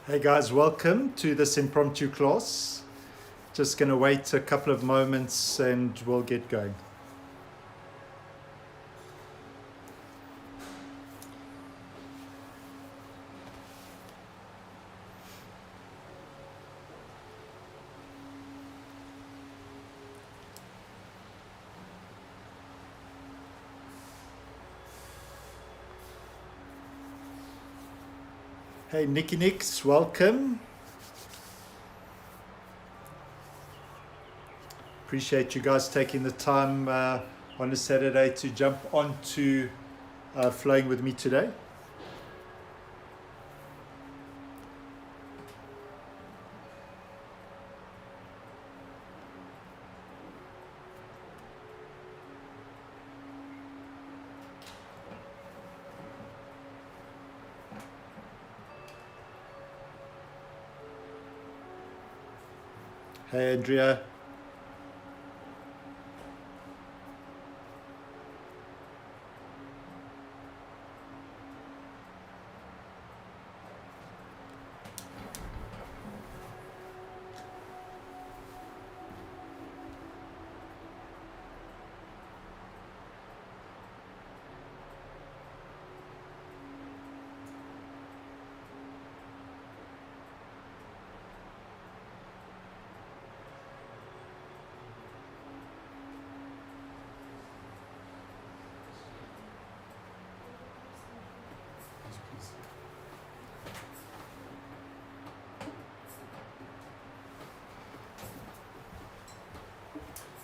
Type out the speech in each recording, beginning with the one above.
Hey guys, welcome to this impromptu class. Just going to wait a couple of moments and we'll get going. Hey Nicky Nicks, welcome. Appreciate you guys taking the time on a Saturday to jump onto flowing with me today. Hey Andrea.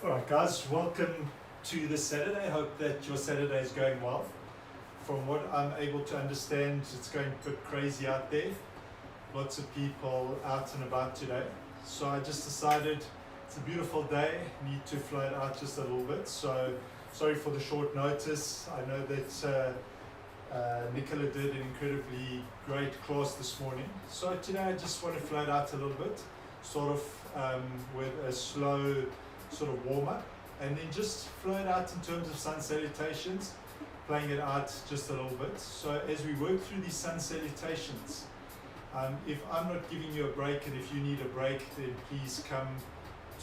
Alright guys, welcome to this Saturday. Hope that your Saturday is going well. From what I'm able to understand, it's going a bit crazy out there. Lots of people out and about today. So I just decided it's a beautiful day, need to float out just a little bit. So sorry for the short notice. I know that Nicola did an incredibly great class this morning. So today I just want to float out a little bit, sort of with a slow sort of warm up, and then just float out in terms of sun salutations, playing it out just a little bit. So as we work through these sun salutations, if I'm not giving you a break, and if you need a break, then please come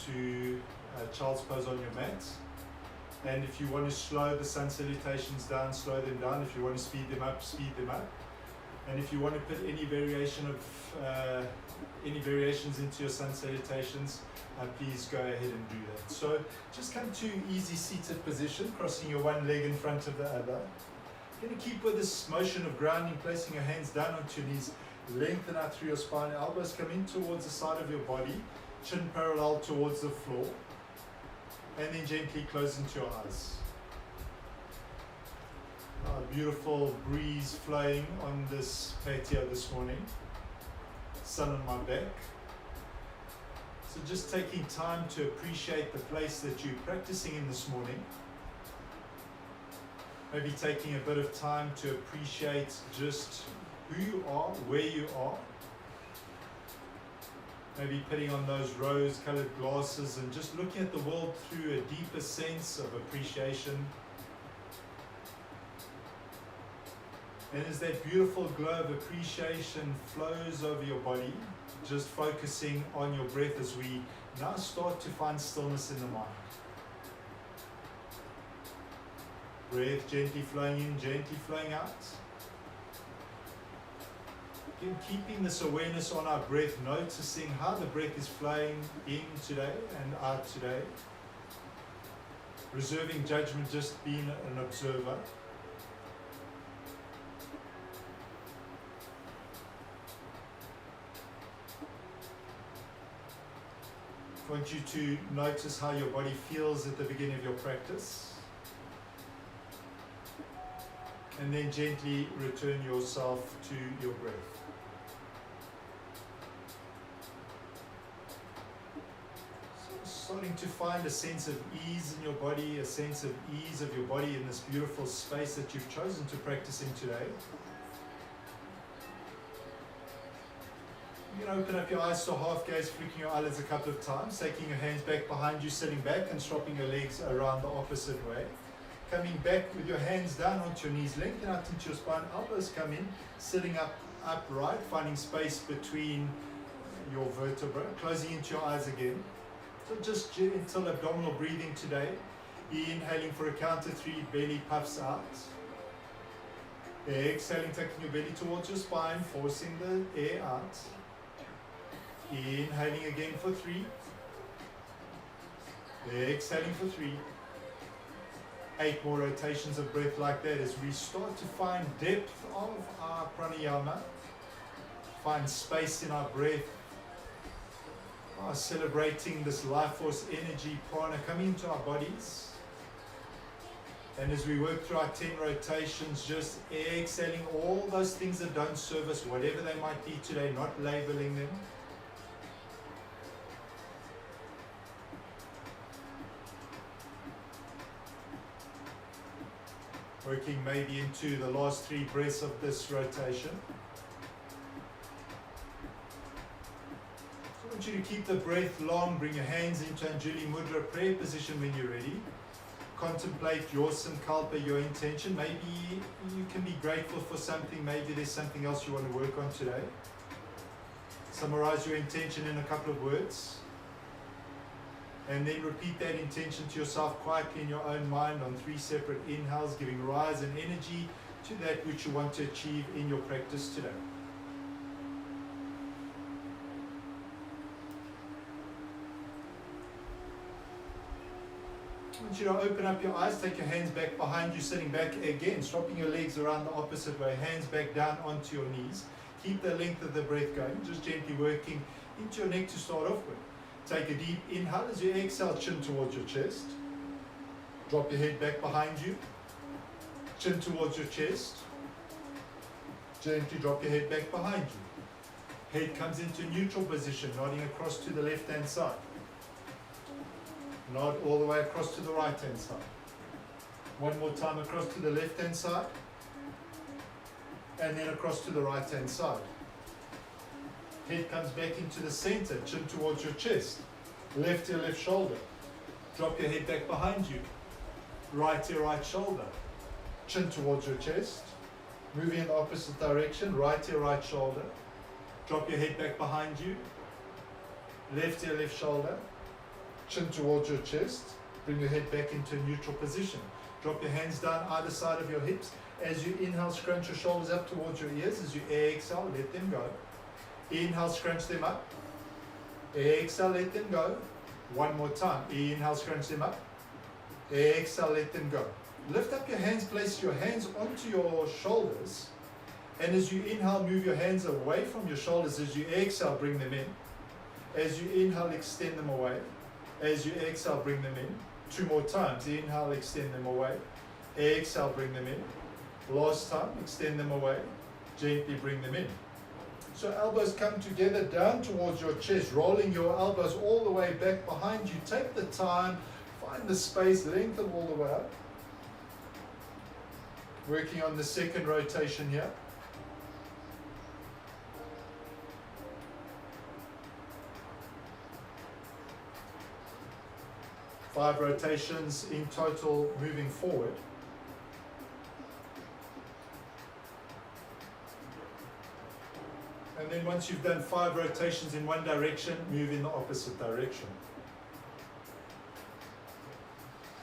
to child's pose on your mat. And if you want to slow the sun salutations down, slow them down. If you want to speed them up, speed them up. And if you want to put any variations into your sun salutations, please go ahead and do that. So just come to easy seated position, crossing your one leg in front of the other. You're going to keep with this motion of grounding, placing your hands down onto your knees, lengthen out through your spine, elbows come in towards the side of your body, chin parallel towards the floor, and then gently close into your eyes. Beautiful breeze flowing on this patio this morning, sun on my back. So just taking time to appreciate the place that you're practicing in this morning. Maybe taking a bit of time to appreciate just who you are, where you are. Maybe putting on those rose-colored glasses and just looking at the world through a deeper sense of appreciation. And as that beautiful glow of appreciation flows over your body, just focusing on your breath as we now start to find stillness in the mind. Breath gently flowing in, gently flowing out. Again, keeping this awareness on our breath, noticing how the breath is flowing in today and out today. Reserving judgment, just being an observer. I want you to notice how your body feels at the beginning of your practice, and then gently return yourself to your breath. So starting to find a sense of ease in your body, a sense of ease of your body in this beautiful space that you've chosen to practice in today. You can open up your eyes to half gaze, flicking your eyelids a couple of times, taking your hands back behind you, sitting back and swapping your legs around the opposite way. Coming back with your hands down onto your knees, lengthen out into your spine, elbows come in, sitting up upright, finding space between your vertebrae, closing into your eyes again. So just gentle abdominal breathing today. Inhaling for a count of 3, belly puffs out. Exhaling, taking your belly towards your spine, forcing the air out. Inhaling again for 3. Exhaling for 3. 8 more rotations of breath like that as we start to find depth of our pranayama, find space in our breath, celebrating this life force energy prana coming into our bodies. And as we work through our 10 rotations, just exhaling all those things that don't serve us, whatever they might be today, not labeling them. Working maybe into the last 3 breaths of this rotation. So I want you to keep the breath long, bring your hands into Anjali Mudra prayer position when you're ready. Contemplate your sankalpa, your intention. Maybe you can be grateful for something, maybe there's something else you want to work on today. Summarize your intention in a couple of words. And then repeat that intention to yourself quietly in your own mind on 3 separate inhales, giving rise and energy to that which you want to achieve in your practice today. I want you to open up your eyes, take your hands back behind you, sitting back again, swapping your legs around the opposite way, hands back down onto your knees. Keep the length of the breath going, just gently working into your neck to start off with. Take a deep inhale as you exhale, chin towards your chest. Drop your head back behind you, chin towards your chest. Gently drop your head back behind you. Head comes into neutral position, nodding across to the left-hand side. Nod all the way across to the right-hand side. One more time across to the left-hand side. And then across to the right-hand side. Head comes back into the center, chin towards your chest. Left ear, left shoulder. Drop your head back behind you. Right ear, right shoulder. Chin towards your chest. Moving in the opposite direction, right ear, right shoulder. Drop your head back behind you. Left ear, left shoulder. Chin towards your chest. Bring your head back into a neutral position. Drop your hands down either side of your hips. As you inhale, scrunch your shoulders up towards your ears. As you exhale, let them go. Inhale, scrunch them up. Exhale, let them go. One more time. Inhale, scrunch them up. Exhale, let them go. Lift up your hands, place your hands onto your shoulders. And as you inhale, move your hands away from your shoulders. As you exhale, bring them in. As you inhale, extend them away. As you exhale, bring them in. 2 more times. Inhale, extend them away. Exhale, bring them in. Last time, extend them away. Gently bring them in. So elbows come together down towards your chest, rolling your elbows all the way back behind you. Take the time, find the space, lengthen all the way up. Working on the second rotation here. Five rotations in total moving forward. And then once you've done 5 rotations in one direction, move in the opposite direction.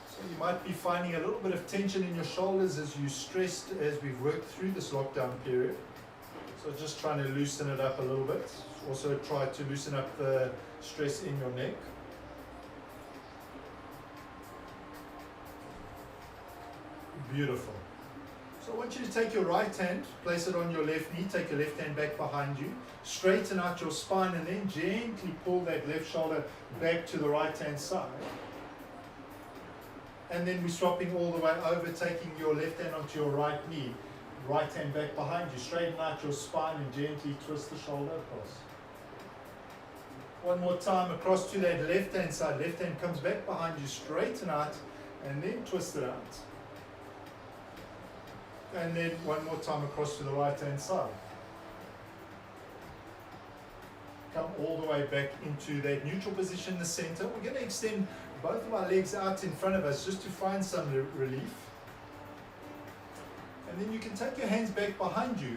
So you might be finding a little bit of tension in your shoulders as you stressed as we've worked through this lockdown period. So just trying to loosen it up a little bit. Also try to loosen up the stress in your neck. Beautiful. So I want you to take your right hand, place it on your left knee, take your left hand back behind you, straighten out your spine and then gently pull that left shoulder back to the right hand side. And then we're swapping all the way over, taking your left hand onto your right knee, right hand back behind you, straighten out your spine and gently twist the shoulder across. One more time across to that left hand side, left hand comes back behind you, straighten out and then twist it out. And then one more time across to the right hand side. Come all the way back into that neutral position in the center. We're going to extend both of our legs out in front of us just to find some relief. And then you can take your hands back behind you,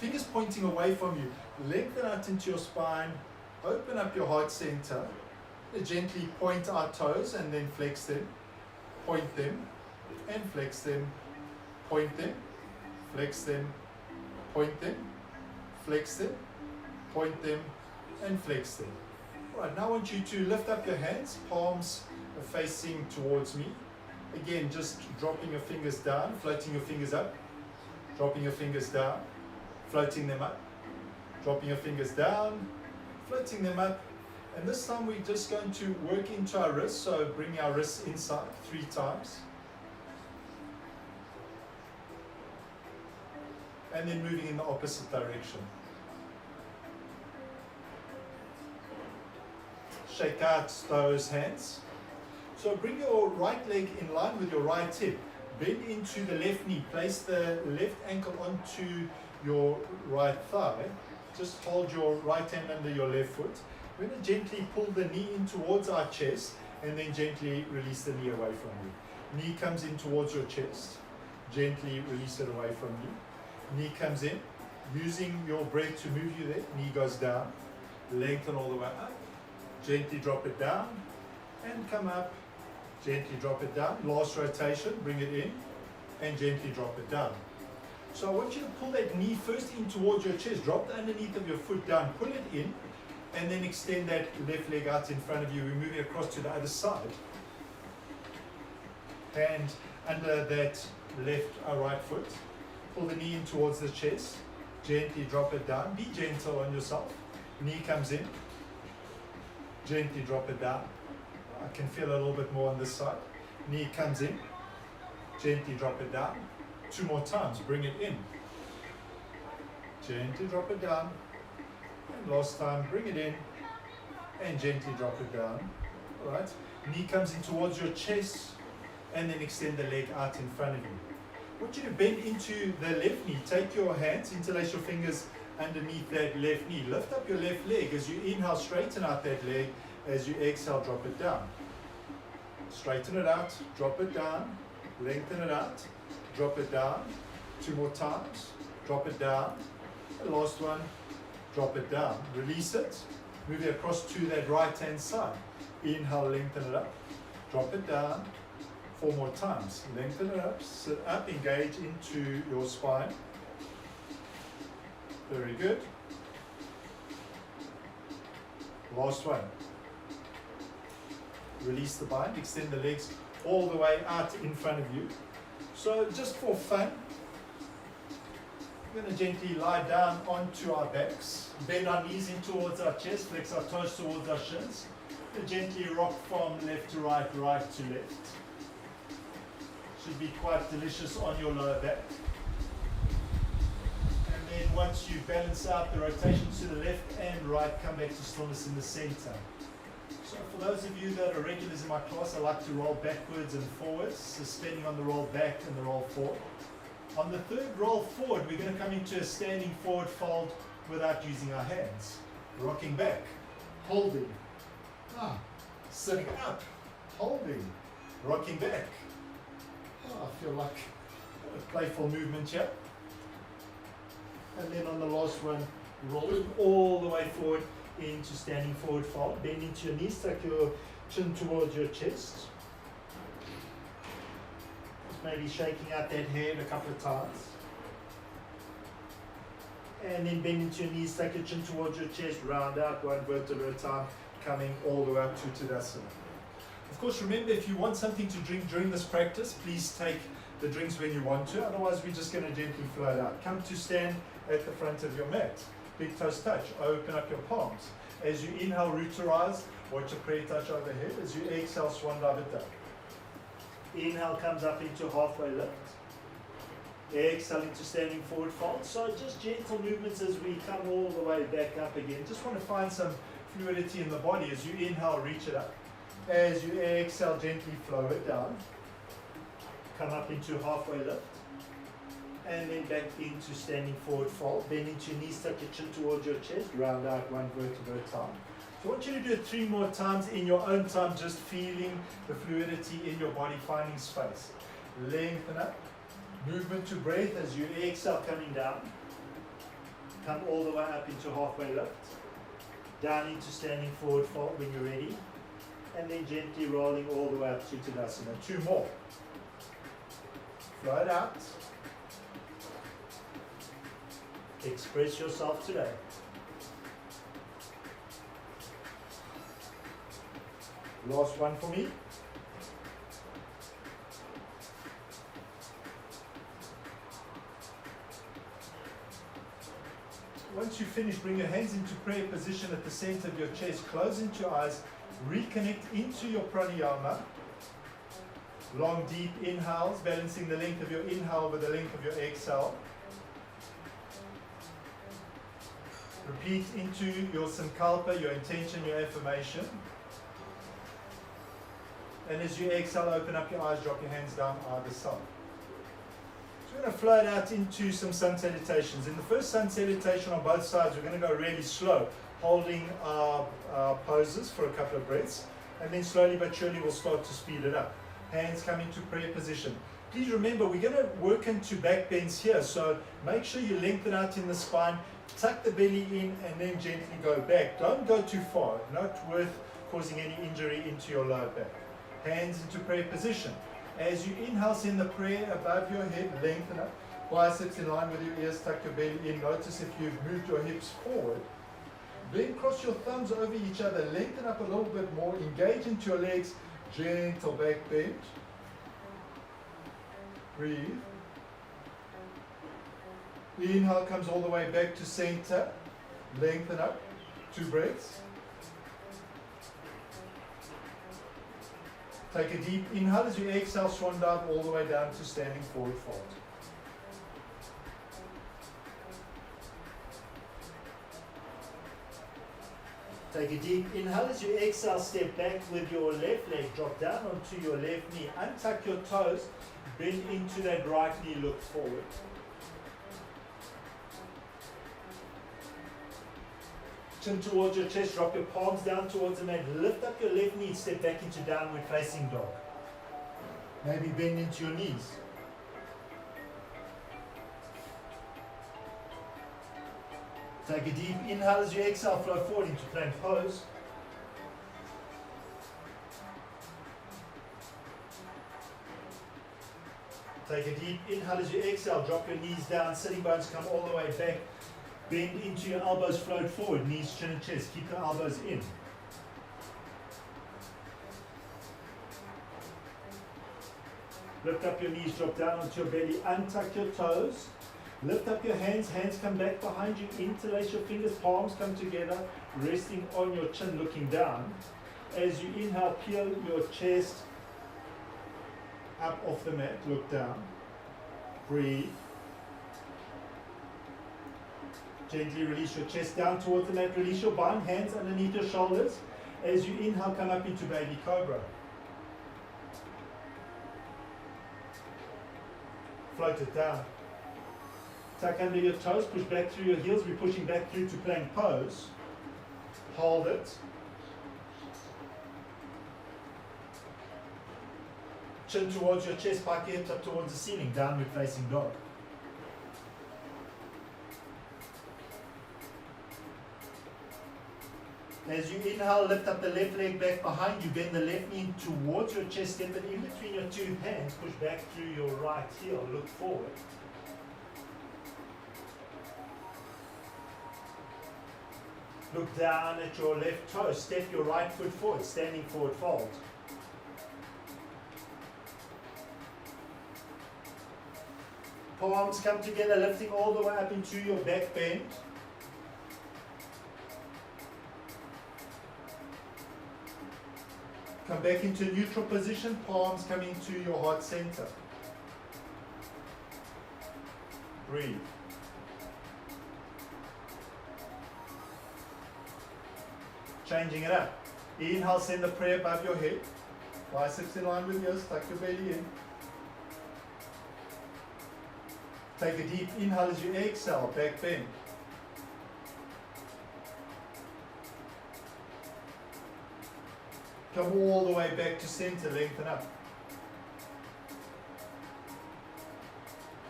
fingers pointing away from you. Lengthen out into your spine, open up your heart center, gently point our toes and then flex them, point them, and flex them, point them, flex them, point them, flex them, point them, and flex them. Right, now I want you to lift up your hands, palms are facing towards me. Again, just dropping your fingers down, floating your fingers up, dropping your fingers down, floating them up, dropping your fingers down, floating them up. And this time we're just going to work into our wrists, so bring our wrists inside 3 times. And then moving in the opposite direction. Shake out those hands. So bring your right leg in line with your right hip. Bend into the left knee. Place the left ankle onto your right thigh. Just hold your right hand under your left foot. We're going to gently pull the knee in towards our chest and then gently release the knee away from you. Knee comes in towards your chest. Gently release it away from you. Knee comes in. Using your breath to move you there. Knee goes down. Lengthen all the way up. Gently drop it down and come up. Gently drop it down. Last rotation, bring it in and gently drop it down. So I want you to pull that knee first in towards your chest. Drop the underneath of your foot down. Pull it in and then extend that left leg out in front of you. We're moving across to the other side. Hand under that left or right foot. Pull the knee in towards the chest. Gently drop it down. Be gentle on yourself. Knee comes in. Gently drop it down. I can feel a little bit more on this side. Knee comes in. Gently drop it down. 2 more times. Bring it in. Gently drop it down. And last time, bring it in. And gently drop it down. Alright. Knee comes in towards your chest. And then extend the leg out in front of you. I want you to bend into the left knee. Take your hands, interlace your fingers underneath that left knee. Lift up your left leg. As you inhale, straighten out that leg. As you exhale, drop it down. Straighten it out, drop it down, lengthen it out, drop it down. 2 more times, drop it down. The last one, drop it down. Release it, move it across to that right hand side. Inhale, lengthen it up, drop it down. 4 more times, lengthen it up, sit up, engage into your spine. Very good. Last one. Release the bind, extend the legs all the way out in front of you. So just for fun, we're going to gently lie down onto our backs, bend our knees in towards our chest, flex our toes towards our shins, and gently rock from left to right, right to left. Should be quite delicious on your lower back. And then once you balance out the rotations to the left and right, come back to stillness in the center. So for those of you that are regulars in my class, I like to roll backwards and forwards, suspending on the roll back and the roll forward. On the 3rd roll forward, we're going to come into a standing forward fold without using our hands. Rocking back, holding, sitting up, holding, rocking back. I feel like a playful movement here. And then on the last one, rolling all the way forward into standing forward fold. Bend into your knees, tuck your chin towards your chest. Just maybe shaking out that head a couple of times. And then bend into your knees, tuck your chin towards your chest, round out 1 vertebra at a time, coming all the way up to Tadasana. Of course, remember, if you want something to drink during this practice, please take the drinks when you want to. Otherwise, we're just going to gently float out. Come to stand at the front of your mat. Big toes touch. Open up your palms. As you inhale, rooterize. Watch a prayer touch overhead. As you exhale, swan dive down. Inhale comes up into halfway lift. Exhale into standing forward fold. So just gentle movements as we come all the way back up again. Just want to find some fluidity in the body. As you inhale, reach it up. As you exhale, gently flow it down. Come up into halfway lift. And then back into standing forward fold. Bend into your knees, tuck your chin towards your chest. Round out 1 vertebra at a time. So I want you to do it 3 more times in your own time, just feeling the fluidity in your body, finding space. Lengthen up. Movement to breath as you exhale, coming down. Come all the way up into halfway lift. Down into standing forward fold when you're ready. And then gently rolling all the way up to Tadasana. 2 more. Float out. Express yourself today. Last one for me. Once you finish, bring your hands into prayer position at the center of your chest. Close into your eyes. Reconnect into your pranayama. Long, deep inhales, balancing the length of your inhale with the length of your exhale. Repeat into your sankalpa, your intention, your affirmation. And as you exhale, open up your eyes, drop your hands down either side. So we're going to float out into some sun salutations. In the first sun salutation on both sides, we're going to go really slow, holding our poses for a couple of breaths. And then slowly but surely we'll start to speed it up. Hands come into prayer position. Please remember, we're going to work into back bends here. So make sure you lengthen out in the spine, tuck the belly in, and then gently go back. Don't go too far. Not worth causing any injury into your lower back. Hands into prayer position. As you inhale, send the prayer above your head, lengthen up. Biceps in line with your ears, tuck your belly in. Notice if you've moved your hips forward. Then cross your thumbs over each other, lengthen up a little bit more, engage into your legs, gentle back bend. Breathe. The inhale comes all the way back to center, lengthen up, 2 breaths. Take a deep inhale as you exhale, swan dive all the way down to standing forward fold. Take a deep inhale as you exhale, step back with your left leg, drop down onto your left knee, untuck your toes, bend into that right knee, look forward. Chin towards your chest, drop your palms down towards the mat, lift up your left knee, step back into downward facing dog. Maybe bend into your knees. Take a deep inhale as you exhale, flow forward into plank pose. Take a deep inhale as you exhale, drop your knees down, sitting bones come all the way back. Bend into your elbows, float forward, knees, chin and chest. Keep the elbows in. Lift up your knees, drop down onto your belly, untuck your toes. Lift up your hands, hands come back behind you, interlace your fingers, palms come together, resting on your chin, looking down. As you inhale, peel your chest up off the mat, look down. Breathe. Gently release your chest down towards the mat, release your bum, hands underneath your shoulders. As you inhale, come up into baby cobra. Float it down. Tuck under your toes, push back through your heels. We're pushing back through to plank pose. Hold it. Chin towards your chest, pike your hips up towards the ceiling, downward facing dog. As you inhale, lift up the left leg back behind you, bend the left knee towards your chest, step it in between your 2 hands, push back through your right heel, look forward. Look down at your left toe, step your right foot forward, standing forward fold. Palms come together, lifting all the way up into your back bend. Come back into neutral position, palms coming to your heart center. Breathe. Changing it up. Inhale, send the prayer above your head. Biceps in line with yours, tuck your belly in. Take a deep inhale as you exhale, back bend. Come all the way back to center, lengthen up.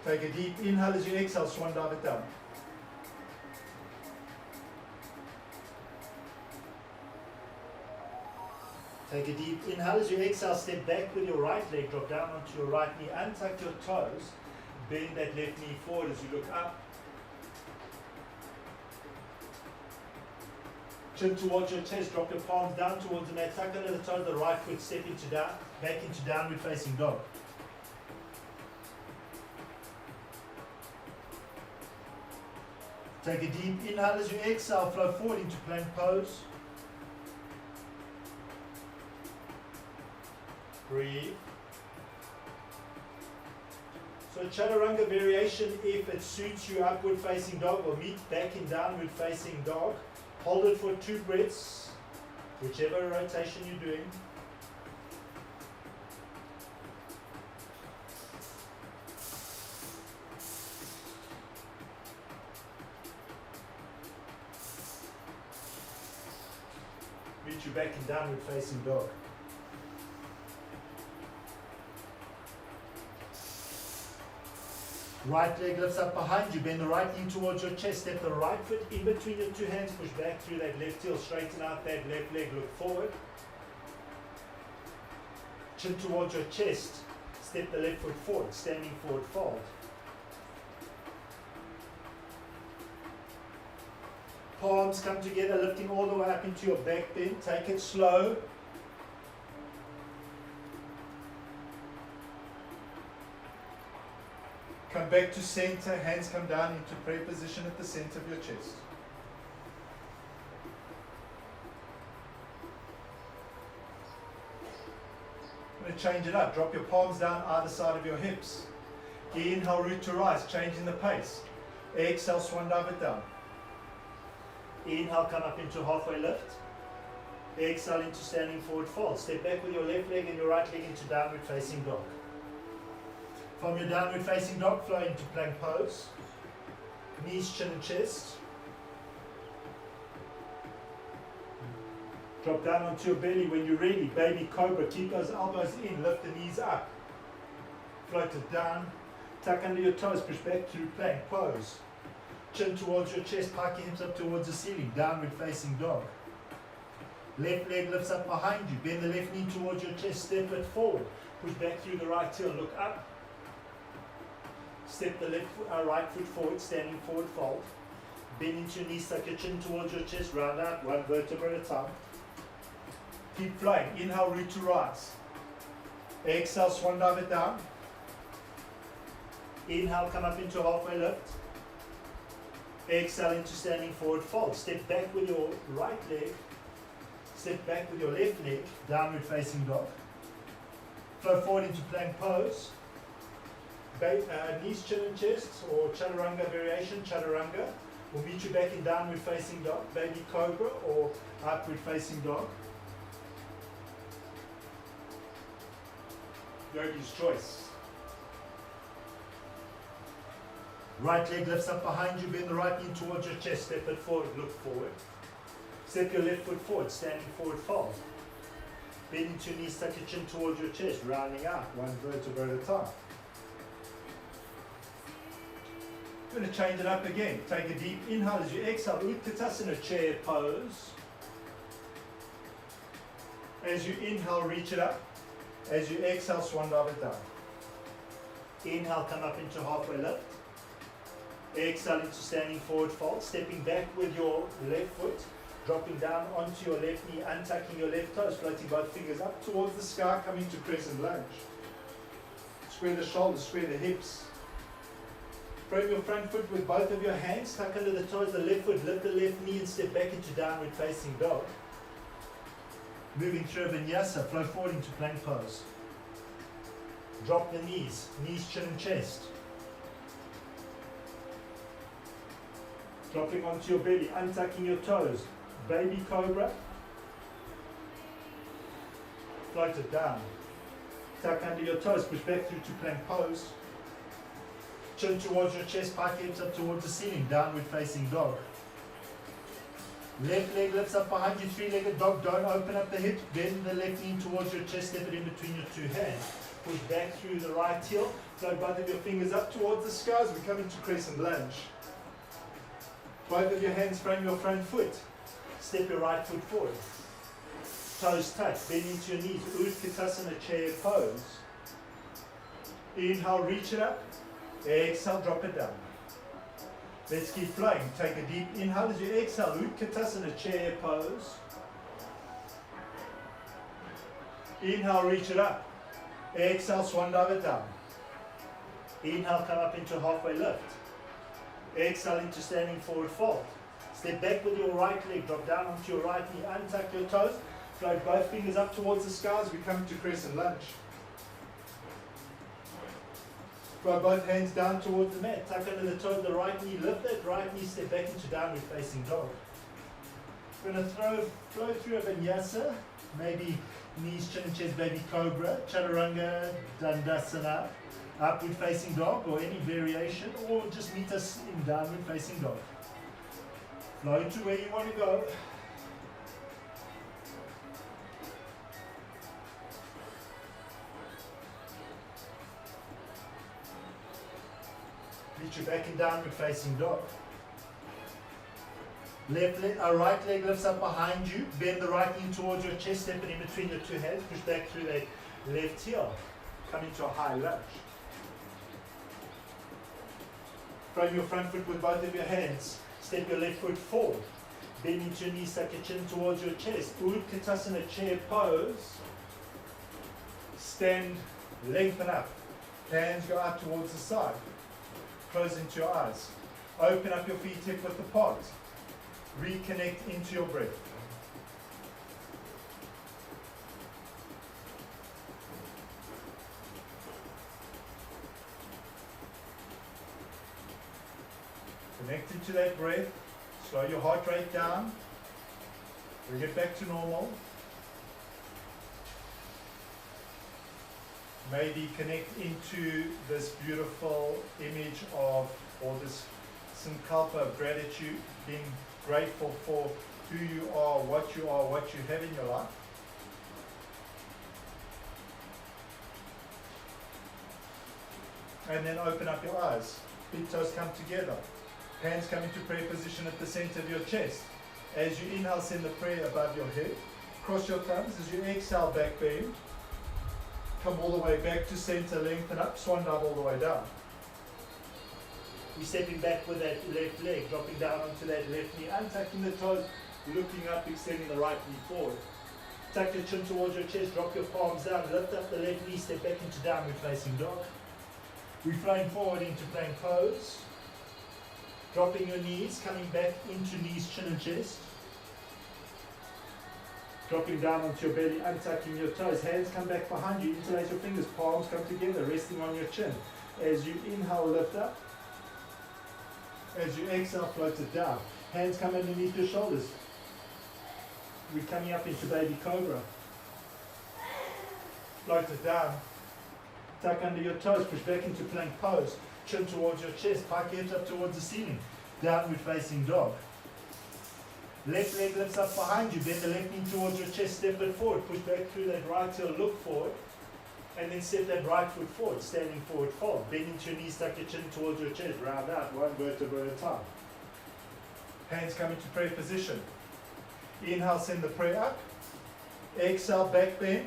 Take a deep inhale as you exhale, swan dive it down. Take a deep inhale. As you exhale, step back with your right leg, drop down onto your right knee, untuck your toes, bend that left knee forward as you look up. Chin towards your chest, drop your palms down towards the mat, tuck under the toes, the right foot step into back into downward facing dog. Take a deep inhale. As you exhale, flow forward into plank pose. Breathe. So chaturanga variation, if it suits you, upward facing dog, or meet back in downward facing dog. Hold it for 2 breaths, whichever rotation you're doing. Meet you back in downward facing dog. Right leg lifts up behind you, bend the right knee towards your chest, step the right foot in between your 2 hands, push back through that left heel, straighten out that left leg, look forward. Chin towards your chest, step the left foot forward, standing forward fold. Palms come together, lifting all the way up into your back bend, take it slow. Come back to center, hands come down into prayer position at the center of your chest. I'm going to change it up. Drop your palms down either side of your hips. Inhale, root to rise, changing the pace. Exhale, swan dive it down. Inhale, come up into halfway lift. Exhale into standing forward fold. Step back with your left leg and your right leg into downward facing dog. From your downward facing dog, flow into plank pose. Knees, chin and chest. Drop down onto your belly when you're ready. Baby cobra, keep those elbows in, lift the knees up. Float it down. Tuck under your toes, push back through plank pose. Chin towards your chest, pike your hips up towards the ceiling, downward facing dog. Left leg lifts up behind you, bend the left knee towards your chest, step it forward. Push back through the right heel, look up. Step the right foot forward, standing forward fold. Bend into your knees, tuck your chin towards your chest, round out, 1 vertebra at a time. Keep flowing. Inhale, root to rise. Exhale, swan dive it down. Inhale, come up into halfway lift. Exhale into standing forward fold. Step back with your right leg. Step back with your left leg, downward facing dog. Flow forward into plank pose. Knees, chin and chest, or chaturanga variation, chaturanga. We'll meet you back in downward facing dog, baby cobra, or upward facing dog. Yogi's choice. Right leg lifts up behind you, bend the right knee towards your chest, step it forward, look forward. Step your left foot forward, standing forward fold. Bend into your knees, tuck your chin towards your chest, rounding out, 1 vertebra at a time. I'm going to change it up again. Take a deep inhale as you exhale, Utkatasana chair pose. As you inhale, reach it up. As you exhale, swan dive it down. Inhale, come up into halfway lift. Exhale into standing forward fold, stepping back with your left foot, dropping down onto your left knee, untucking your left toes, floating both fingers up towards the sky, coming to crescent lunge. Square the shoulders, square the hips. Frame your front foot with both of your hands, tuck under the toes, the left foot, lift the left knee and step back into downward facing dog. Moving through a vinyasa, flow forward into plank pose. Drop the knees, chin and chest. Dropping onto your belly, untucking your toes. Baby cobra. Float it down. Tuck under your toes, push back through to plank pose. Chin towards your chest, pike hips up towards the ceiling, downward facing dog. Left leg lifts up behind you, 3-legged dog. Don't open up the hips, bend the left knee towards your chest, step it in between your 2 hands. Push back through the right heel, float both of your fingers up towards the sky as we come into crescent lunge. Both of your hands frame your front foot. Step your right foot forward. Toes touch, bend into your knees. Utkatasana chair pose. Inhale, reach it up. Exhale, drop it down. Let's keep flowing. Take a deep inhale as you exhale. Utkatasana chair pose. Inhale, reach it up. Exhale, swan dive it down. Inhale, come up into halfway lift. Exhale into standing forward fold. Step back with your right leg. Drop down onto your right knee. Untuck your toes. Float both fingers up towards the sky as we come to crescent lunge. Throw both hands down towards the mat. Tuck under the toe of the right knee. Lift that right knee. Step back into downward facing dog. We're going to flow through a vinyasa. Maybe knees, chin, chest, baby cobra, chaturanga, dandasana, upward facing dog, or any variation, or just meet us in downward facing dog. Flow to where you want to go. Reach your back in downward facing dog. Right leg lifts up behind you. Bend the right knee towards your chest, step it in between your two hands. Push back through that left heel. Come into a high lunge. Frame your front foot with both of your hands. Step your left foot forward. Bend into your knees, tuck your chin towards your chest. Utkatasana chair pose. Stand, lengthen up. Hands go out towards the side. Close into your eyes. Open up your feet hip width apart. Reconnect into your breath. Connect into that breath. Slow your heart rate down. Bring it back to normal. Maybe connect into this beautiful image of, or this sankalpa of gratitude, being grateful for who you are, what you have in your life. And then open up your eyes. Big toes come together. Hands come into prayer position at the center of your chest. As you inhale, send the prayer above your head. Cross your thumbs. As you exhale, back bend. Come all the way back to center, lengthen up, swan dive all the way down. We're stepping back with that left leg, dropping down onto that left knee, untucking the toes, looking up, extending the right knee forward. Tuck your chin towards your chest, drop your palms down, lift up the left knee, step back into downward facing dog. We're flying forward into plank pose. Dropping your knees, coming back into knees, chin and chest. Dropping down onto your belly, untucking your toes. Hands come back behind you, interlace your fingers, palms come together, resting on your chin. As you inhale, lift up. As you exhale, float it down. Hands come underneath your shoulders. We're coming up into baby cobra. Float it down. Tuck under your toes, push back into plank pose. Chin towards your chest, pike your hips up towards the ceiling. Downward facing dog. Left leg lifts up behind you, bend the left knee towards your chest, step it forward, push back through that right heel, look forward, and then step that right foot forward, standing forward fold. Bend into your knees, tuck your chin towards your chest, round out, one vertebra at a time. Hands come into prayer position. Inhale, send the prayer up. Exhale, back bend.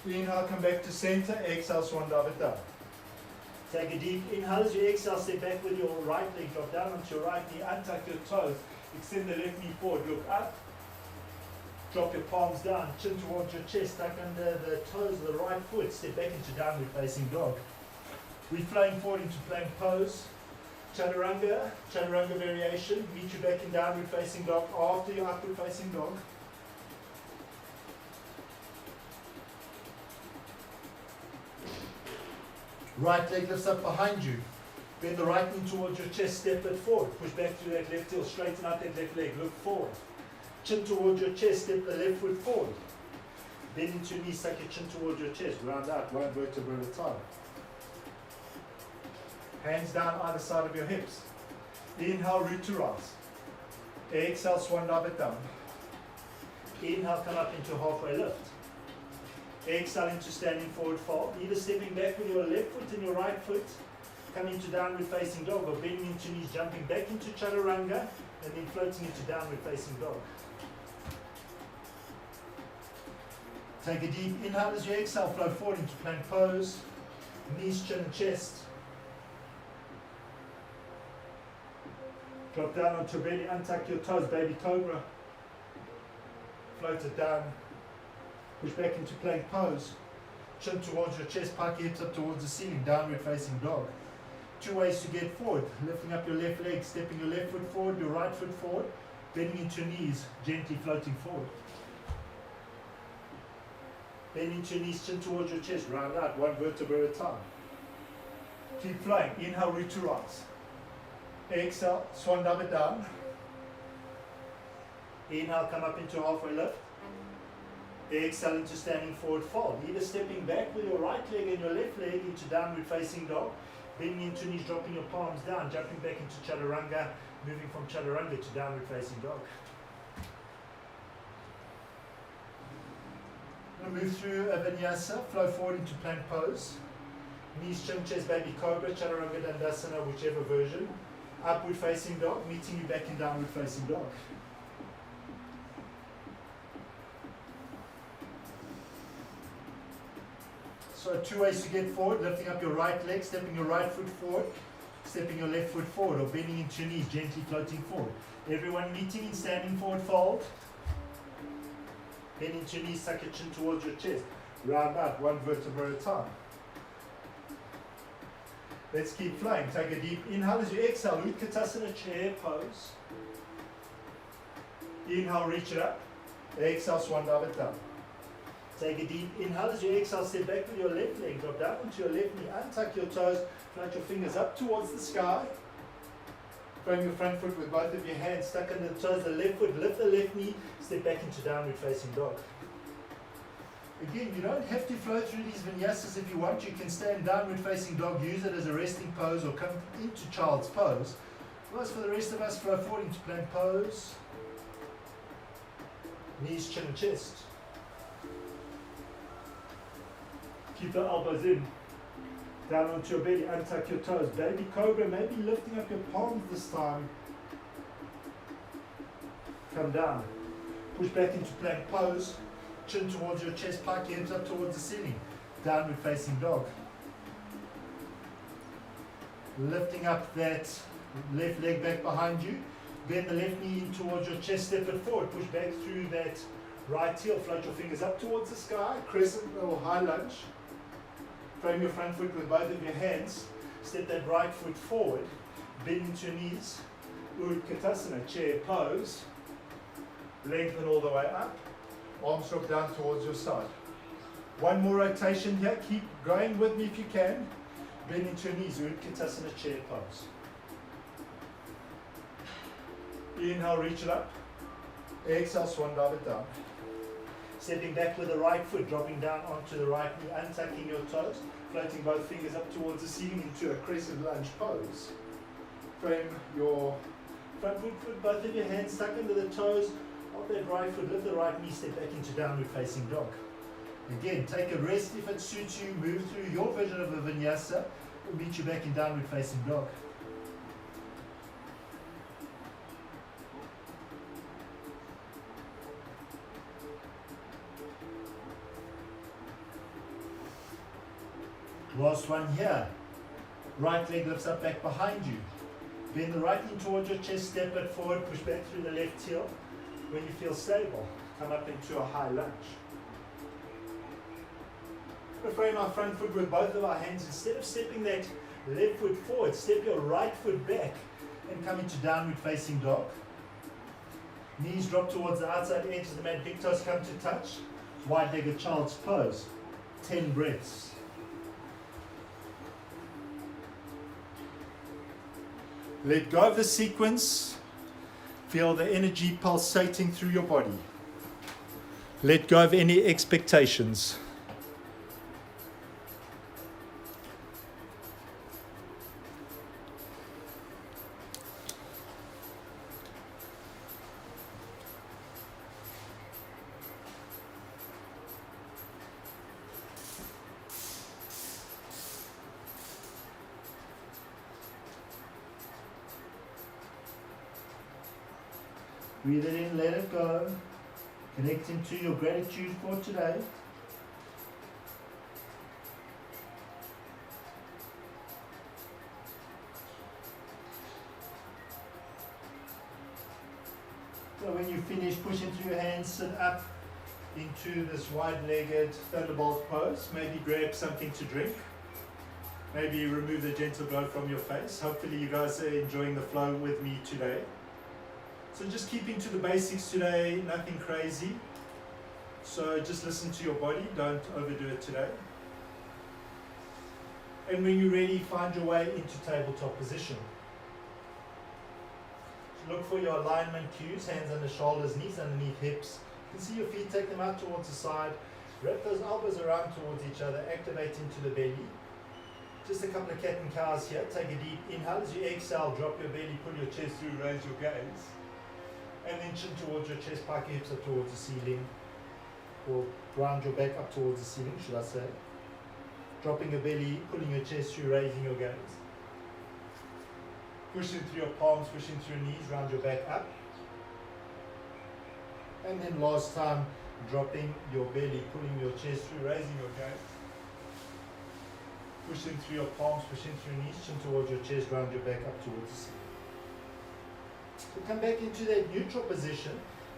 Inhale, come back to center. Exhale, swan dive it down. Take a deep inhale. As you exhale, step back with your right leg. Drop down onto your right knee. Untuck your toes. Extend the left knee forward. Look up. Drop your palms down. Chin towards your chest. Tuck under the toes of the right foot. Step back into downward facing dog. We're flying forward into plank pose. Chaturanga variation. Meet you back in downward facing dog after your upward facing dog. Right leg lifts up behind you. Bend the right knee towards your chest, step it forward. Push back through that left heel, straighten out that left leg, look forward. Chin towards your chest, step the left foot forward. Bend into your knees, tuck your chin towards your chest, round out, one vertebra at a time. Hands down either side of your hips. Inhale, root to rise. Exhale, swan dive it down. Inhale, come up into halfway lift. Exhale into standing forward fold. Either stepping back with your left foot and your right foot, coming to downward facing dog, or bending into knees, jumping back into chaturanga, and then floating into downward facing dog. Take a deep inhale as you exhale, float forward into plank pose. Knees, chin and chest. Drop down onto your belly, untuck your toes, baby cobra. Float it down. Push back into plank pose. Chin towards your chest, pike your hips up towards the ceiling, downward facing dog. 2 ways to get forward. Lifting up your left leg, stepping your left foot forward, your right foot forward, bending into your knees, gently floating forward. Bend into your knees, chin towards your chest, round out, 1 vertebra at a time. Keep flying. Inhale, root to rise. Exhale, swan dive it down. Inhale, come up into halfway lift. Exhale into standing forward fold. Either stepping back with your right leg and your left leg into downward facing dog, bending into knees, dropping your palms down, jumping back into chaturanga, moving from chaturanga to downward facing dog. We'll move through a vinyasa, flow forward into plank pose. Knees, chin, chest, baby cobra, chaturanga, dandasana, whichever version. Upward facing dog, meeting you back in downward facing dog. So 2 ways to get forward, lifting up your right leg, stepping your right foot forward, stepping your left foot forward, or bending into your knees, gently floating forward. Everyone meeting in standing forward fold. Bend into your knees, suck your chin towards your chest. Round out, 1 vertebra at a time. Let's keep flying. Take a deep inhale as you exhale, Utkatasana chair pose. Inhale, reach it up. Exhale, swan dive it down. Take a deep inhale as you exhale, step back with your left leg, drop down onto your left knee, untuck your toes, float your fingers up towards the sky. Frame your front foot with both of your hands stuck under the toes, the left foot, lift the left knee, step back into downward facing dog. Again, you don't have to flow through these vinyasas if you want. You can stay in downward facing dog, use it as a resting pose or come into child's pose. Whereas for the rest of us, flow forward into plank pose. Knees, chin and chest. Keep the elbows in. Down onto your belly, untuck your toes. Baby cobra, maybe lifting up your palms this time. Come down. Push back into plank pose. Chin towards your chest, pike your hips up towards the ceiling. Downward facing dog. Lifting up that left leg back behind you. Bend the left knee in towards your chest, step it forward. Push back through that right heel. Float your fingers up towards the sky. Crescent or high lunge. Frame your front foot with both of your hands. Step that right foot forward. Bend into your knees. Utkatasana, chair pose. Lengthen all the way up. Arms drop down towards your side. 1 more rotation here. Keep going with me if you can. Bend into your knees. Utkatasana, chair pose. Inhale, reach it up. Exhale, swan dive it down. Stepping back with the right foot, dropping down onto the right knee, untucking your toes, floating both fingers up towards the ceiling into a crescent lunge pose. Frame your front foot with both of your hands stuck under the toes of that right foot. Lift the right knee, step back into downward facing dog. Again, take a rest if it suits you. Move through your version of a vinyasa. We'll meet you back in downward facing dog. Last one here. Right leg lifts up back behind you. Bend the right knee towards your chest, step it forward, push back through the left heel. When you feel stable, come up into a high lunge. We'll frame our front foot with both of our hands. Instead of stepping that left foot forward, step your right foot back and come into downward facing dog. Knees drop towards the outside edge of the mat, big toes come to touch. Wide-legged child's pose. 10 breaths. Let go of the sequence. Feel the energy pulsating through your body. Let go of any expectations. Breathe it in, let it go. Connecting to your gratitude for today. when you finish, push into your hands, sit up into this wide-legged thunderbolt pose. Maybe grab something to drink. Maybe remove the gentle glow from your face. Hopefully you guys are enjoying the flow with me today. So just keeping to the basics today, nothing crazy. So just listen to your body, don't overdo it today. And when you're ready, find your way into tabletop position. So look for your alignment cues, hands under shoulders, knees underneath hips. You can see your feet, take them out towards the side. Wrap those elbows around towards each other, activate into the belly. Just a couple of cat and cows here. Take a deep inhale. As you exhale, drop your belly, pull your chest through, raise your gaze. And then chin towards your chest, pike your hips up towards the ceiling. Or round your back up towards the ceiling, should I say. Dropping your belly, pulling your chest through, raising your gaze. Pushing through your palms, pushing through your knees, round your back up. And then last time, dropping your belly, pulling your chest through, raising your gaze. Pushing through your palms, pushing through your knees, chin towards your chest, round your back up towards the ceiling. So come back into that neutral position.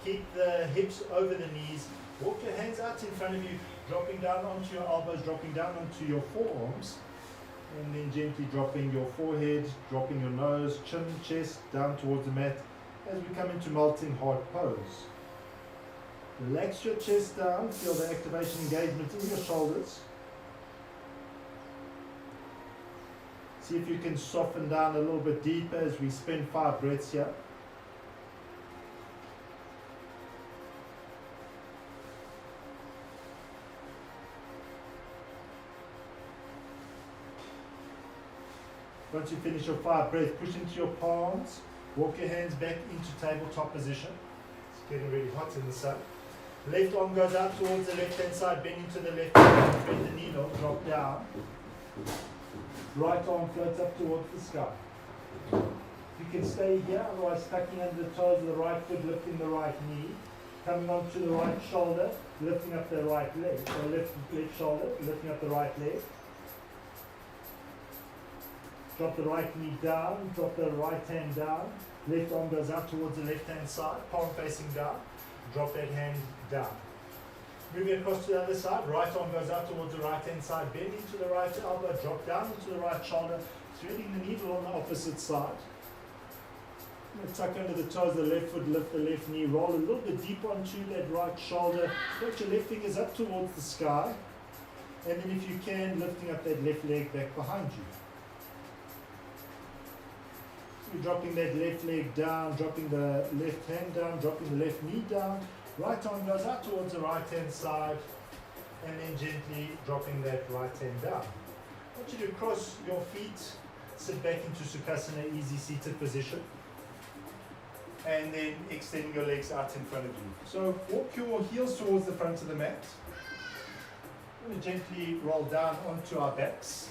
Keep the hips over the knees. Walk your hands out in front of you, dropping down onto your elbows, dropping down onto your forearms. And then gently dropping your forehead, dropping your nose, chin, chest, down towards the mat as we come into melting heart pose. Relax your chest down, feel the activation engagement in your shoulders. See if you can soften down a little bit deeper as we spend 5 breaths here. Once you finish your 5 breaths, push into your palms, walk your hands back into tabletop position. It's getting really hot in the sun. Left arm goes out towards the left hand side, bend into the left hand, bend the needle, drop down. Right arm floats up towards the sky. You can stay here, otherwise tucking under the toes of the right foot, lifting the right knee, coming onto the right shoulder, lifting up the right leg, or left shoulder, lifting up the right leg. Drop the right knee down, drop the right hand down, left arm goes out towards the left hand side, palm facing down, drop that hand down. Moving across to the other side, right arm goes out towards the right hand side, bend into the right elbow, drop down into the right shoulder, threading the needle on the opposite side. Tuck under the toes of the left foot, lift the left knee, roll a little bit deeper onto that right shoulder, put your left fingers up towards the sky, and then if you can, lifting up that left leg back behind you. You're dropping that left leg down, dropping the left hand down, dropping the left knee down. Right arm goes out towards the right hand side, and then gently dropping that right hand down. I want you to cross your feet, sit back into Sukhasana, easy seated position, and then extending your legs out in front of you. So walk your heels towards the front of the mat. We're going to gently roll down onto our backs.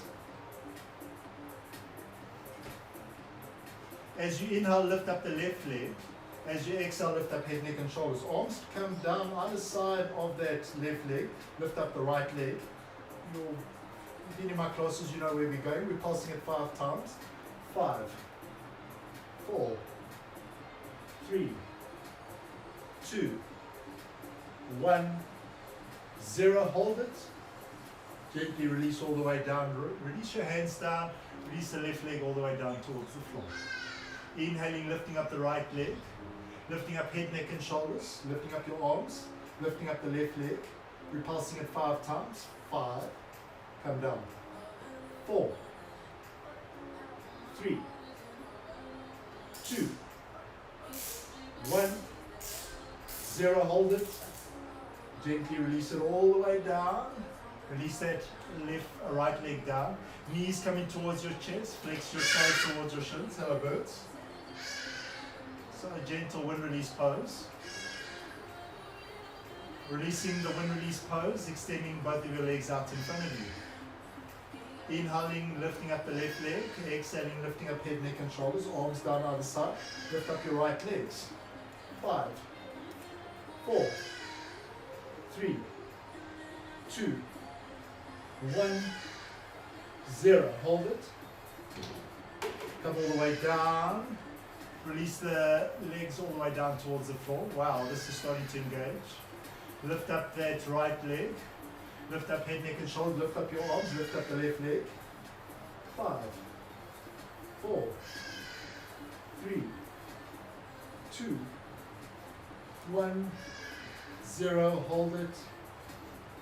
As you inhale, lift up the left leg. As you exhale, lift up head, neck, and shoulders. Arms come down either side of that left leg. Lift up the right leg. You've been in my classes, you know where we're going. We're pulsing it 5 times. 5, 4, 3, 2, 1, 0. Hold it. Gently release all the way down. Release your hands down. Release the left leg all the way down towards the floor. Inhaling, lifting up the right leg, lifting up head, neck, and shoulders, lifting up your arms, lifting up the left leg, repulsing it 5 times. 5, come down. 4, 3, 2, 1, 0. Hold it. Gently release it all the way down. Release that right leg down. Knees coming towards your chest. Flex your toes towards your shins. Hello, birds. So a gentle wind release pose. Releasing the wind release pose, extending both of your legs out in front of you. Inhaling, lifting up the left leg. Exhaling, lifting up head, neck, and shoulders. Arms down either side. Lift up your right legs. 5, 4, 3, 2, 1, 0. Hold it. Come all the way down. Release the legs all the way down towards the floor. Wow, this is starting to engage. Lift up that right leg. Lift up head, neck and shoulders. Lift up your arms. Lift up the left leg. 5, 4, 3, 2, 1, 0. Hold it.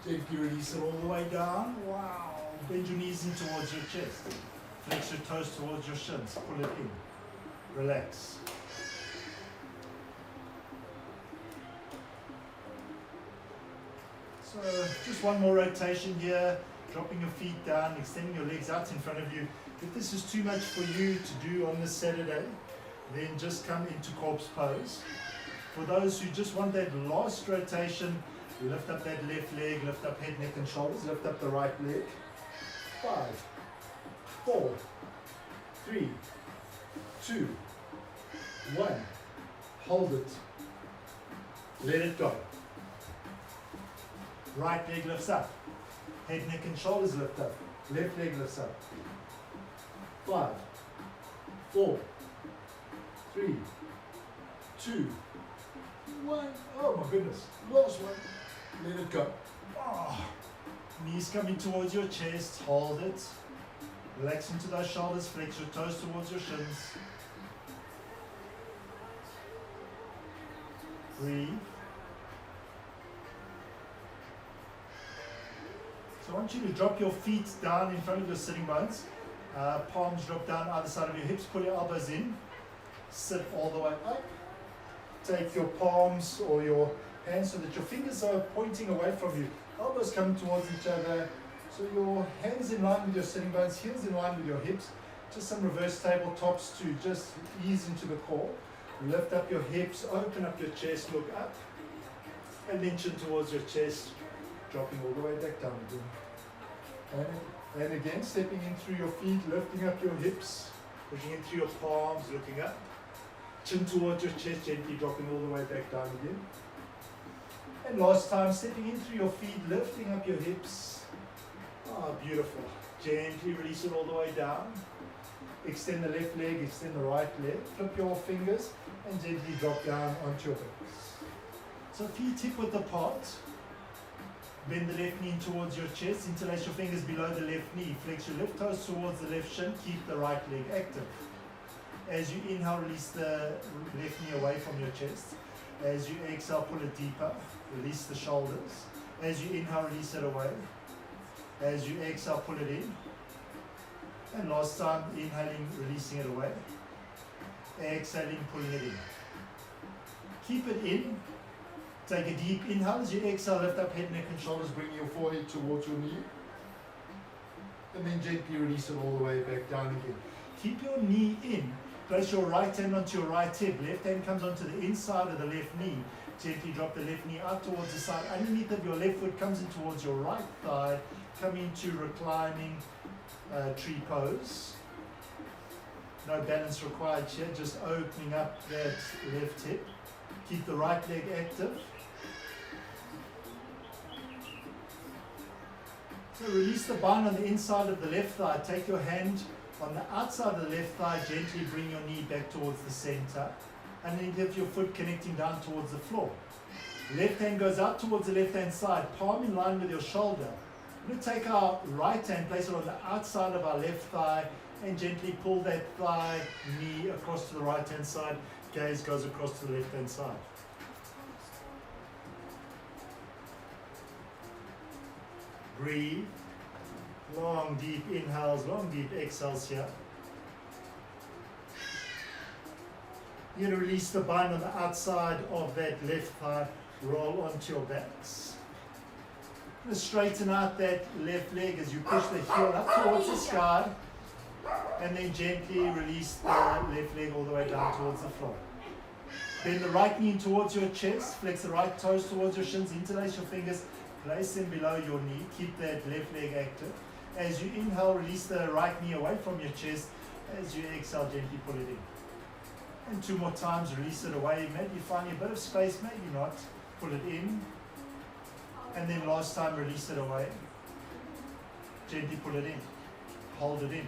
Gently release it all the way down. Wow. Bend your knees in towards your chest. Flex your toes towards your shins. Pull it in. Relax. So just one more rotation here. Dropping your feet down, extending your legs out in front of you. If this is too much for you to do on this Saturday, then just come into corpse pose. For those who just want that last rotation, lift up that left leg, lift up head, neck and shoulders, lift up the right leg. 5, 4, 3, 2, 1. Hold it. Let it go. Right leg lifts up. Head, neck and shoulders lift up. Left leg lifts up. 5, 4, 3, 2, 1. Oh my goodness. Last one. Let it go. Oh. Knees coming towards your chest. Hold it. Relax into those shoulders. Flex your toes towards your shins. Breathe. So I want you to drop your feet down in front of your sitting bones. Palms drop down either side of your hips. Pull your elbows in. Sit all the way up. Take your palms or your hands so that your fingers are pointing away from you. Elbows coming towards each other. So your hands in line with your sitting bones, heels in line with your hips. Just some reverse tabletops to just ease into the core. Lift up your hips, open up your chest, look up. And then chin towards your chest, dropping all the way back down again. And again, stepping in through your feet, lifting up your hips, looking in through your palms, looking up. Chin towards your chest, gently dropping all the way back down again. And last time, stepping in through your feet, lifting up your hips. Ah, beautiful. Gently release it all the way down. Extend the left leg, extend the right leg. Flip your fingers and gently drop down onto your hips. So feet hip width apart. Bend the left knee towards your chest. Interlace your fingers below the left knee. Flex your left toes towards the left shin. Keep the right leg active. As you inhale, release the left knee away from your chest. As you exhale, pull it deeper. Release the shoulders. As you inhale, release it away. As you exhale, pull it in. And last time, inhaling, releasing it away. Exhaling, pulling it in. Keep it in. Take a deep inhale. As you exhale, lift up head, neck and shoulders. Bring your forehead towards your knee. And then gently release it all the way back down again. Keep your knee in. Place your right hand onto your right hip. Left hand comes onto the inside of the left knee. Gently drop the left knee out towards the side. Underneath of your left foot comes in towards your right thigh. Come into reclining tree pose. No balance required here. Just opening up that left hip. Keep the right leg active. So release the bind on the inside of the left thigh. Take your hand on the outside of the left thigh. Gently bring your knee back towards the center. And then get your foot connecting down towards the floor. Left hand goes out towards the left hand side. Palm in line with your shoulder. We're going to take our right hand, place it on the outside of our left thigh, and gently pull that thigh, knee across to the right hand side. Gaze goes across to the left hand side. Breathe. Long, deep inhales, long, deep exhales here. You're going to release the bind on the outside of that left thigh. Roll onto your backs. Going to straighten out that left leg as you push the heel up towards the sky. And then gently release the left leg all the way down towards the floor. Bend the right knee towards your chest. Flex the right toes towards your shins. Interlace your fingers. Place them below your knee. Keep that left leg active. As you inhale, release the right knee away from your chest. As you exhale, gently pull it in. And 2 more times, release it away. Maybe finding a bit of space, maybe not. Pull it in. And then last time, release it away. Gently pull it in. Hold it in.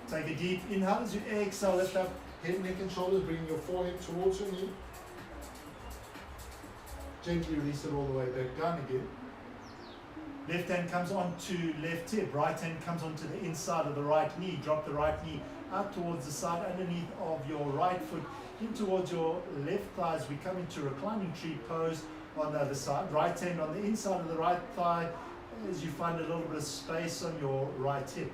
Take a deep inhale as you exhale, lift up. Head, neck and shoulders, bring your forehead towards your knee. Gently release it all the way back down again. Left hand comes onto left hip, right hand comes onto the inside of the right knee. Drop the right knee out towards the side underneath of your right foot, in towards your left thigh as we come into reclining tree pose on the other side. Right hand on the inside of the right thigh as you find a little bit of space on your right hip.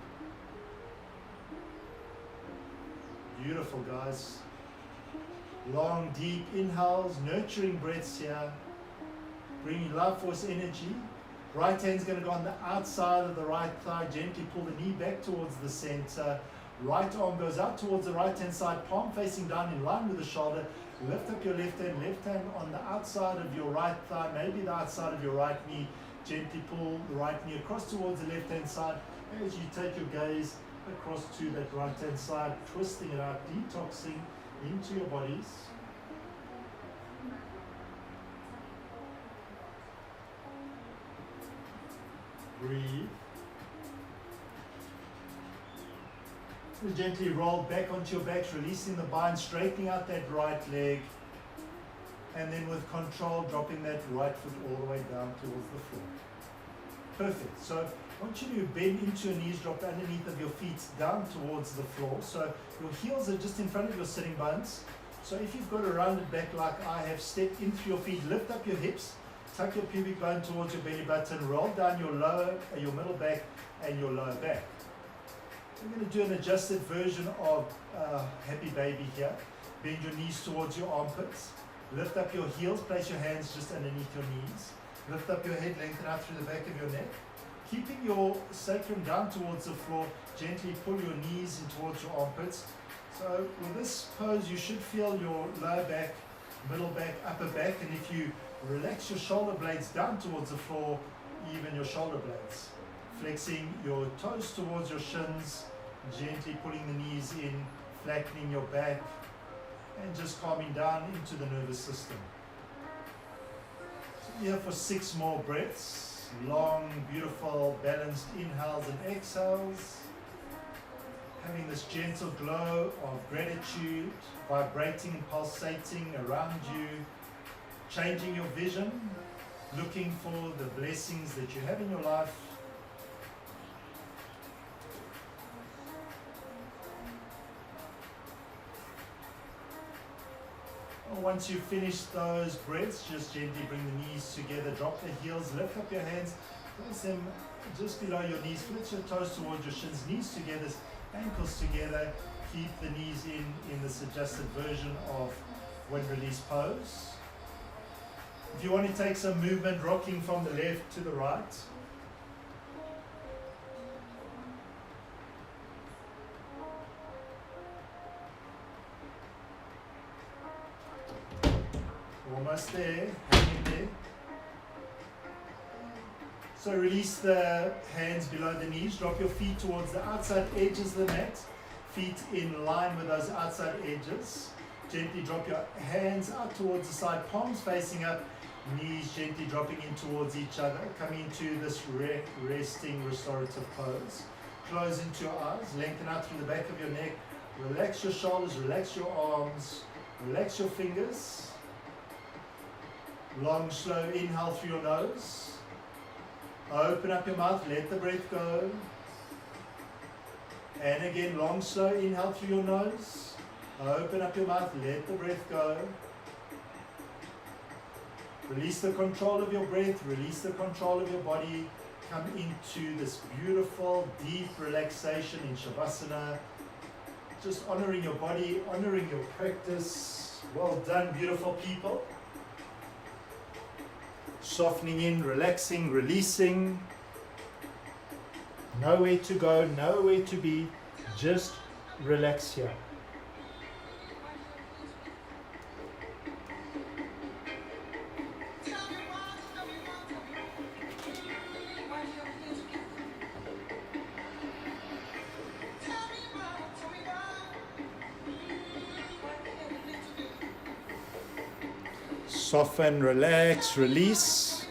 Beautiful, guys. Long, deep inhales, nurturing breaths here. Bringing life force energy. Right hand's going to go on the outside of the right thigh. Gently pull the knee back towards the center. Right arm goes out towards the right hand side, palm facing down in line with the shoulder. Lift up your left hand on the outside of your right thigh, maybe the outside of your right knee. Gently pull the right knee across towards the left hand side as you take your gaze across to that right hand side, twisting it out, detoxing into your bodies. Breathe. So gently roll back onto your back, releasing the bind, straightening out that right leg, and then with control, dropping that right foot all the way down towards the floor. Perfect. So I want you to bend into your knees, drop underneath of your feet down towards the floor. So your heels are just in front of your sitting bones. So if you've got a rounded back like I have, step in through your feet, lift up your hips, tuck your pubic bone towards your belly button, roll down your your middle back and your lower back. We're going to do an adjusted version of Happy Baby here. Bend your knees towards your armpits. Lift up your heels, place your hands just underneath your knees. Lift up your head, lengthen out through the back of your neck. Keeping your sacrum down towards the floor, gently pull your knees in towards your armpits. So with this pose, you should feel your lower back, middle back, upper back, and if you relax your shoulder blades down towards the floor, even your shoulder blades. Flexing your toes towards your shins, gently pulling the knees in, flattening your back, and just calming down into the nervous system. So here for 6 more breaths. Long, beautiful, balanced inhales and exhales. Having this gentle glow of gratitude, vibrating, pulsating around you, changing your vision, looking for the blessings that you have in your life. Once you finish those breaths, just gently bring the knees together, drop the heels, lift up your hands, place them just below your knees, flex your toes towards your shins, knees together, ankles together. Keep the knees in this adjusted version of wind release pose. If you want to take some movement, rocking from the left to the right. Almost there, hanging there. So release the hands below the knees, drop your feet towards the outside edges of the mat, feet in line with those outside edges. Gently drop your hands out towards the side, palms facing up, knees gently dropping in towards each other, coming into this resting restorative pose. Close into your eyes, lengthen out through the back of your neck, relax your shoulders, relax your arms, relax your fingers. Long, slow inhale through your nose. Open up your mouth, let the breath go. And again, long, slow inhale through your nose. Open up your mouth, let the breath go. Release the control of your breath, release the control of your body. Come into this beautiful, deep relaxation in Shavasana. Just honoring your body, honoring your practice. Well done, beautiful people. Softening in, relaxing, releasing. Nowhere to go, nowhere to be. Just relax here. Soften, relax, release.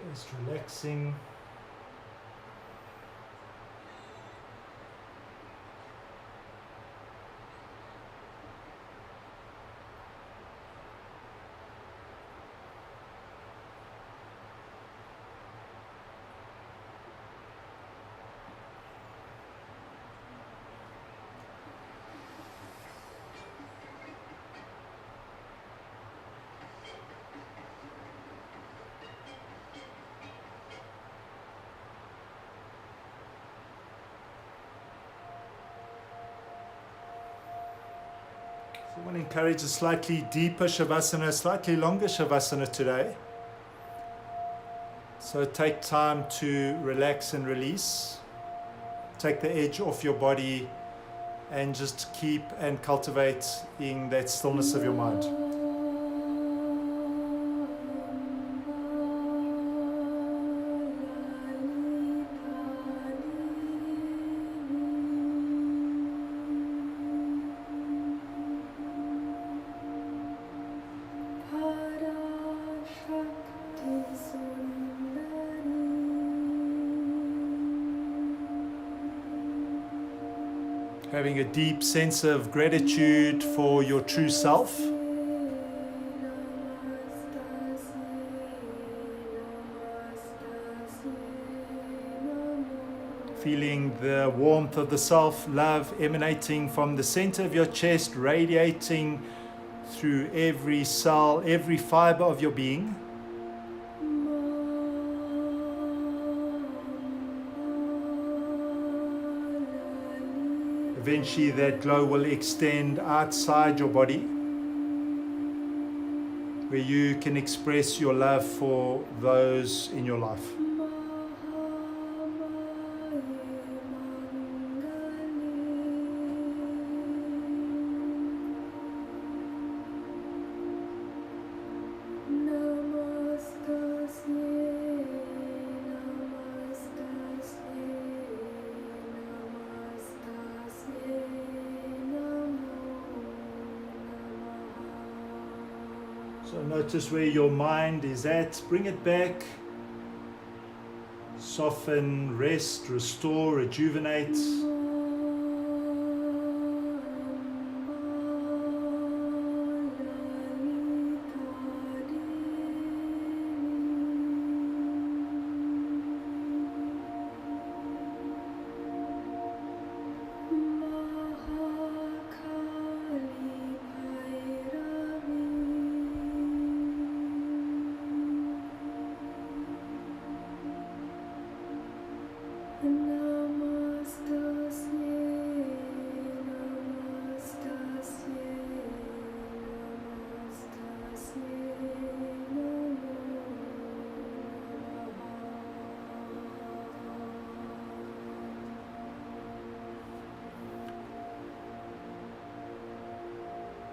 Just relaxing. So I want to encourage a slightly deeper Shavasana, a slightly longer Shavasana today. So take time to relax and release. Take the edge off your body and just keep and cultivate in that stillness of your mind. Having a deep sense of gratitude for your true self. Feeling the warmth of the self-love emanating from the center of your chest, radiating through every cell, every fiber of your being. Eventually that glow will extend outside your body, where you can express your love for those in your life. So notice where your mind is at, bring it back, soften, rest, restore, rejuvenate.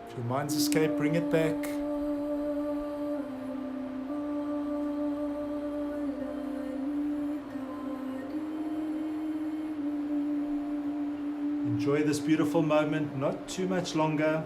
If your mind's escaped, bring it back. Enjoy this beautiful moment, not too much longer.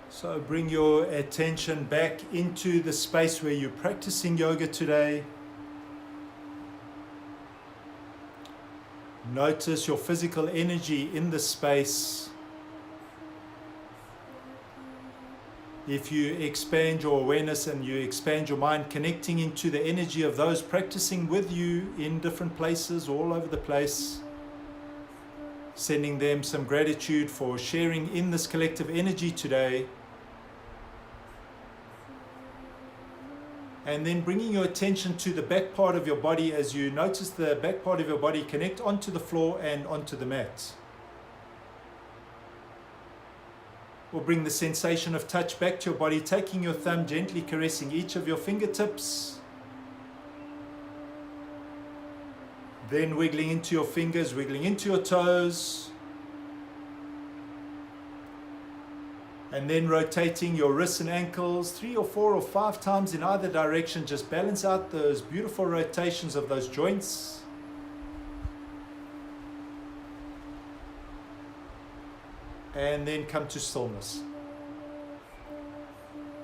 So bring your attention back into the space where you're practicing yoga today. Notice your physical energy in the space. If you expand your awareness and you expand your mind, connecting into the energy of those practicing with you in different places all over the place, sending them some gratitude for sharing in this collective energy today. And then bringing your attention to the back part of your body as you notice the back part of your body connect onto the floor and onto the mat. Or bring the sensation of touch back to your body, taking your thumb, gently caressing each of your fingertips. Then wiggling into your fingers, wiggling into your toes. And then rotating your wrists and ankles 3 or 4 or 5 times in either direction. Just balance out those beautiful rotations of those joints. And then come to stillness.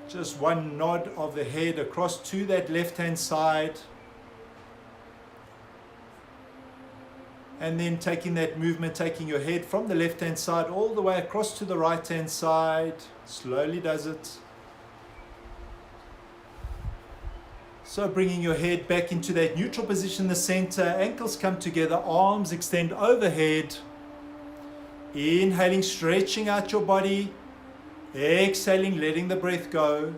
Just one nod of the head across to that left-hand side. And then taking that movement, taking your head from the left-hand side all the way across to the right-hand side. Slowly does it. So bringing your head back into that neutral position in the center. Ankles come together, arms extend overhead. Inhaling, stretching out your body. Exhaling, letting the breath go.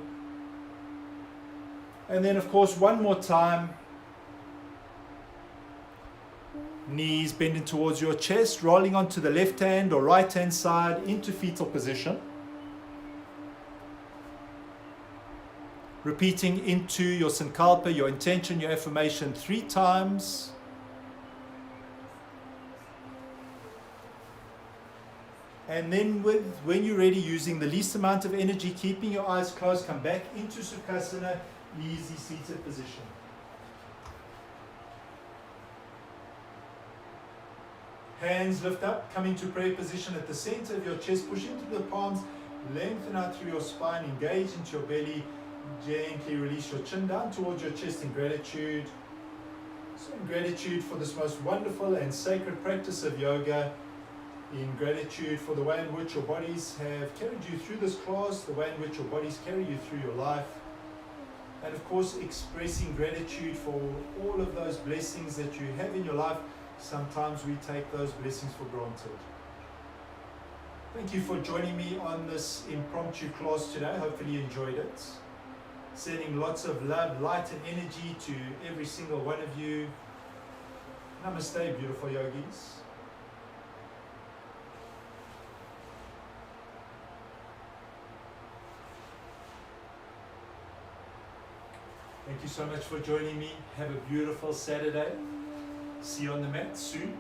And then of course one more time. Knees bending towards your chest, rolling onto the left hand or right hand side into fetal position. Repeating into your sankalpa, your intention, your affirmation 3 times. And then when you're ready, using the least amount of energy, keeping your eyes closed, come back into Sukhasana, easy seated position. Hands lift up, come into prayer position at the center of your chest, push into the palms, lengthen out through your spine, engage into your belly, gently release your chin down towards your chest in gratitude. So in gratitude for this most wonderful and sacred practice of yoga, in gratitude for the way in which your bodies have carried you through this class, the way in which your bodies carry you through your life, and of course expressing gratitude for all of those blessings that you have in your life. Sometimes we take those blessings for granted. Thank you for joining me on this impromptu class today. Hopefully you enjoyed it. Sending lots of love, light and energy to every single one of you. Namaste, beautiful yogis. Thank you so much for joining me. Have a beautiful Saturday. See you on the mat soon.